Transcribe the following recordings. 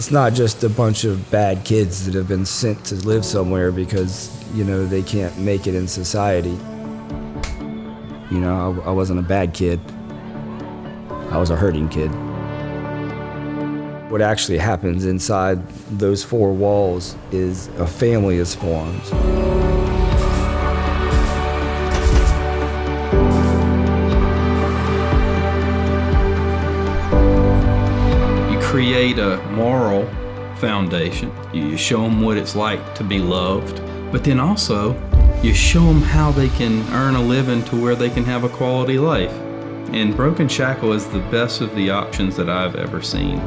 It's not just a bunch of bad kids that have been sent to live somewhere because, they can't make it in society. I wasn't a bad kid. I was a hurting kid. What actually happens inside those four walls is a family is formed. Create a moral foundation. You show them what it's like to be loved, but then also you show them how they can earn a living to where they can have a quality life. And Broken Shackle is the best of the options that I've ever seen.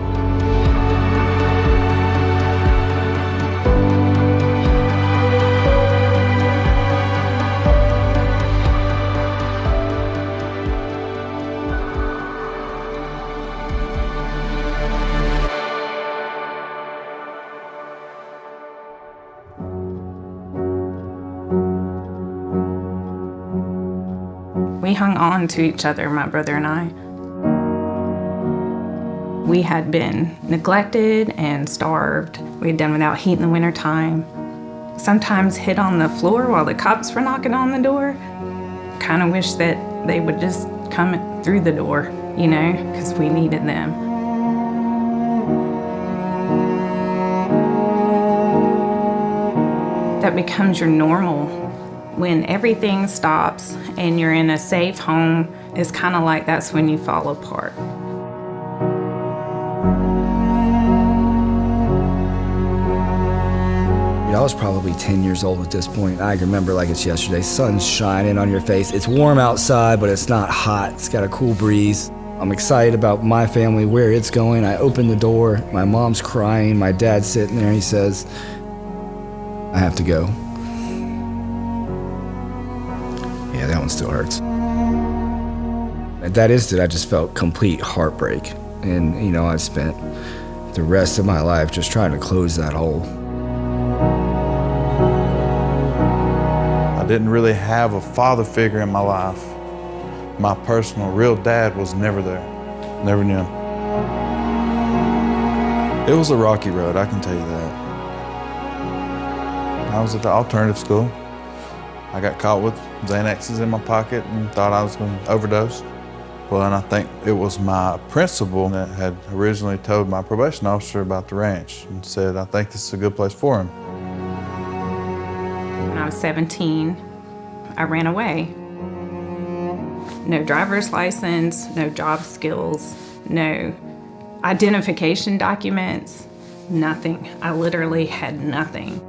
We hung on to each other, my brother and I. We had been neglected and starved. We had done without heat in the wintertime. Sometimes hid on the floor while the cops were knocking on the door. Kind of wish that they would just come through the door, because we needed them. That becomes your normal. When everything stops and you're in a safe home, it's kind of like that's when you fall apart. I was probably 10 years old at this point. I remember like it's yesterday. Sun's shining on your face. It's warm outside, but it's not hot. It's got a cool breeze. I'm excited about my family, where it's going. I open the door. My mom's crying. My dad's sitting there. He says, I have to go. Yeah, that one still hurts. At that instant, I just felt complete heartbreak. And, I spent the rest of my life just trying to close that hole. I didn't really have a father figure in my life. My personal, real dad was never there. Never knew him. It was a rocky road, I can tell you that. I was at the alternative school. I got caught with Xanaxes in my pocket and thought I was going to overdose. Well, and I think it was my principal that had originally told my probation officer about the ranch and said, I think this is a good place for him. When I was 17, I ran away. No driver's license, no job skills, no identification documents, nothing. I literally had nothing.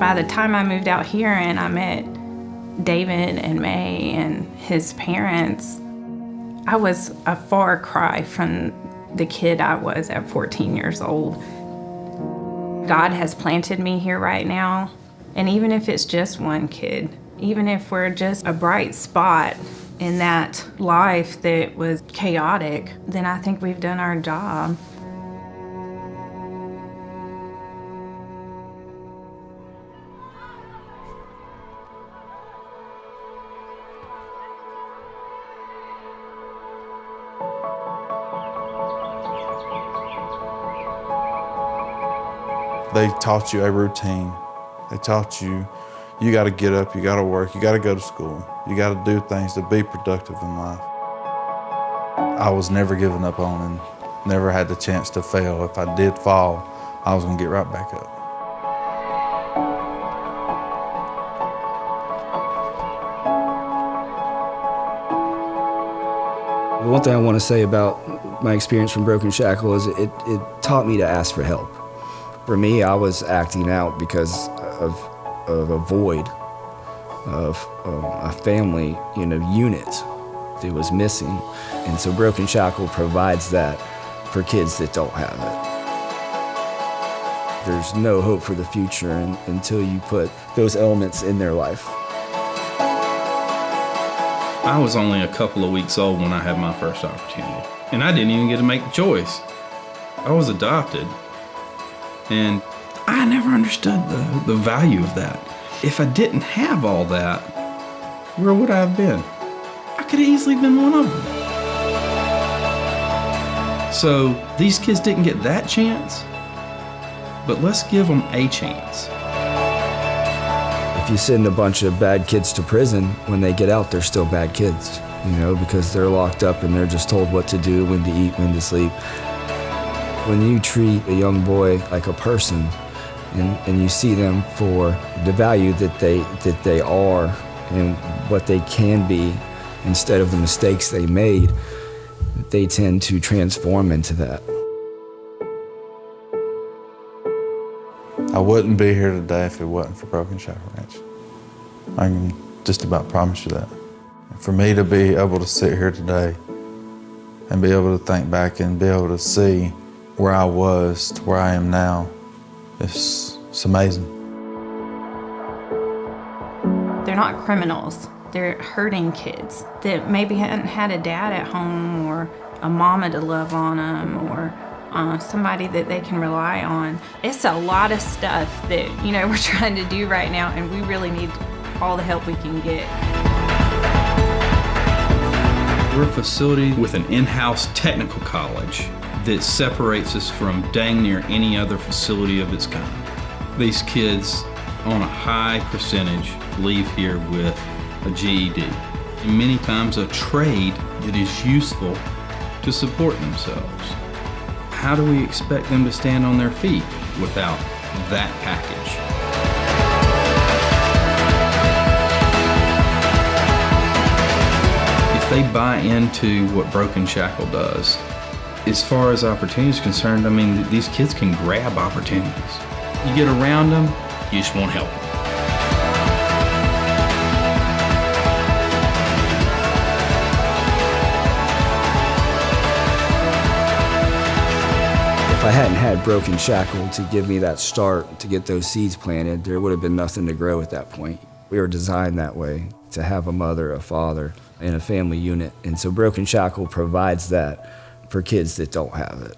By the time I moved out here and I met David and May and his parents, I was a far cry from the kid I was at 14 years old. God has planted me here right now, and even if it's just one kid, even if we're just a bright spot in that life that was chaotic, then I think we've done our job. They taught you a routine. They taught you, you gotta get up, you gotta work, you gotta go to school. You gotta do things to be productive in life. I was never given up on and never had the chance to fail. If I did fall, I was gonna get right back up. The one thing I want to say about my experience from Broken Shackle is it taught me to ask for help. For me, I was acting out because of a void, of a family, unit that was missing. And so Broken Shackle provides that for kids that don't have it. There's no hope for the future until you put those elements in their life. I was only a couple of weeks old when I had my first opportunity, and I didn't even get to make the choice. I was adopted. And I never understood the value of that. If I didn't have all that, where would I have been? I could have easily been one of them. So these kids didn't get that chance, but let's give them a chance. If you send a bunch of bad kids to prison, when they get out, they're still bad kids, because they're locked up and they're just told what to do, when to eat, when to sleep. When you treat a young boy like a person and you see them for the value that they are and what they can be instead of the mistakes they made, they tend to transform into that. I wouldn't be here today if it wasn't for Broken Shackle Ranch. I can just about promise you that. For me to be able to sit here today and be able to think back and be able to see where I was to where I am now, it's amazing. They're not criminals. They're hurting kids that maybe hadn't had a dad at home or a mama to love on them or somebody that they can rely on. It's a lot of stuff that, we're trying to do right now, and we really need all the help we can get. We're a facility with an in-house technical college that separates us from dang near any other facility of its kind. These kids, on a high percentage, leave here with a GED, and many times a trade that is useful to support themselves. How do we expect them to stand on their feet without that package? If they buy into what Broken Shackle does, as far as opportunities concerned, these kids can grab opportunities. You get around them, you just won't help them. If I hadn't had Broken Shackle to give me that start, to get those seeds planted, there would have been nothing to grow at that point. We were designed that way, to have a mother, a father, and a family unit. And so Broken Shackle provides that for kids that don't have it.